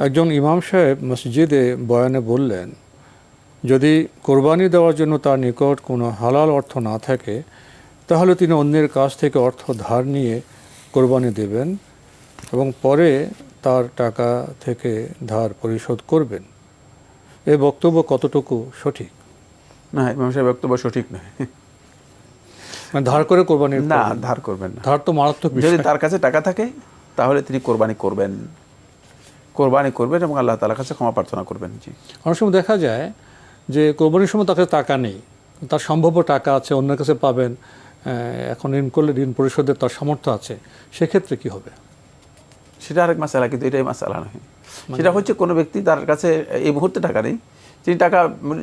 একজন ইমাম সাহেব মসজিদে বয়ানে বললেন, যদি কোরবানি দেওয়ার জন্য তার নিকট কোনো হালাল অর্থ না থাকে তাহলে তিনি অন্যের কাছ থেকে অর্থ ধার নিয়ে কোরবানি দেবেন এবং পরে তার টাকা থেকে ধার পরিশোধ করবেন। এই বক্তব্য কতটুকু সঠিক? না, ইমাম সাহেব বক্তব্য সঠিক নয়। মানে ধার করে কোরবানি না, ধার করবেন না। ধার তো মারাত্মক বিষয়। যদি তার কাছে টাকা থাকে তাহলে তিনি কোরবানি করবেন এবং আল্লাহ তাআলার কাছে ক্ষমা প্রার্থনা করবেন। জি, অনেক সময় দেখা যায় যে কোরবানির সময় তার কাছে টাকা নেই, তার সম্ভাব্য টাকা আছে, অন্যের কাছে পাবেন, এখন ঋণ করলে ঋণ পরিশোধের তার সামর্থ্য আছে, সেক্ষেত্রে কি হবে? সেটা আরেক মাসালা, কিন্তু এটাই মাসালা নয়। সেটা হচ্ছে কোনো ব্যক্তি তার কাছে এই মুহূর্তে টাকা নেই, তিনি টাকা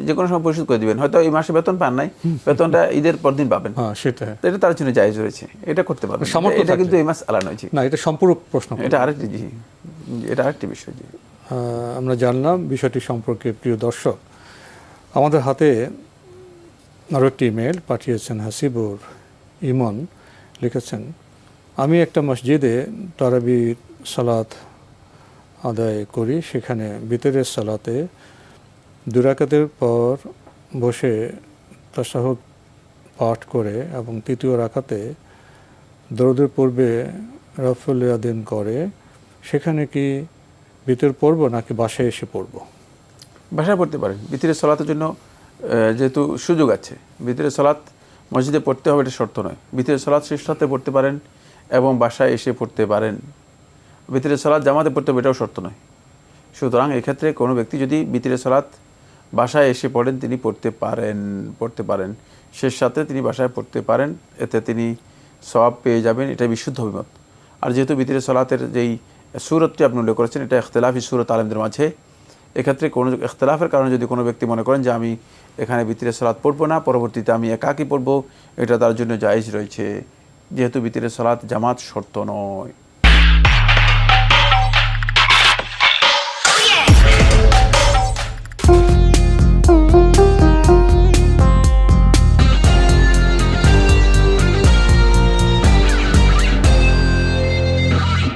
যে কোনো সময় পরিশোধ করে দিবেন। হয়তো এই মাসে বেতন পান নাই, বেতনটা ঈদের পর দিন পাবেন, সেটা এটা তার জন্য জায়েজ রয়েছে, এটা করতে পারবেন। এটা কিন্তু এই মাসালা নয়। জি না, এটা সম্পূরক প্রশ্ন, এটা আরেকটি। জি, এটা আরেকটি বিষয়। জি, আমরা জানলাম বিষয়টি সম্পর্কে। প্রিয় দর্শক, আমাদের হাতে আরও একটি ইমেল পাঠিয়েছেন হাসিবুর ইমন। লিখেছেন, আমি একটা মসজিদে তারাবি সালাত আদায় করি, সেখানে বিতরের সালাতে 2 রাকাতের পর বসে তাশাহুদ পাঠ করে এবং 3য় রাকাতে দরুদের পূর্বে রাফুল ইয়াদিন করে, সেখানে কি বিতর পড়ব নাকি বাসায় এসে পড়ব? বাসায় পড়তে পারেন। বিতরের সালাতের জন্য যেহেতু সুযোগ আছে, বিতরের সালাত মসজিদে পড়তে হবে এটা শর্ত নয়। বিতরের সালাত শ্রেষ্ঠত্বে পড়তে পারেন এবং বাসায় এসে পড়তে পারেন। বিতরের সালাত জামাতে পড়তে হবে এটাও শর্ত নয়। সুতরাং এক্ষেত্রে কোনো ব্যক্তি যদি বিতরের সালাত বাসায় এসে পড়েন তিনি পড়তে পারেন শেষ সাথে তিনি বাসায় পড়তে পারেন, এতে তিনি সওয়াব পেয়ে যাবেন, এটা বিশুদ্ধ অভিমত। আর যেহেতু বিতরের সালাতের যেই সূরতটি আপনি উল্লেখ করেছেন এটা ইখতিলাফি সূরত আলেমদের মাঝে, এক্ষেত্রে কোনো ইখতিলাফের কারণে যদি কোনো ব্যক্তি মনে করেন যে আমি এখানে বিতরের সালাত পড়বো না, পরবর্তীতে আমি একাকী পড়বো, এটা তার জন্য জায়েজ রয়েছে, যেহেতু বিতরের সালাত জামাত শর্ত নয়।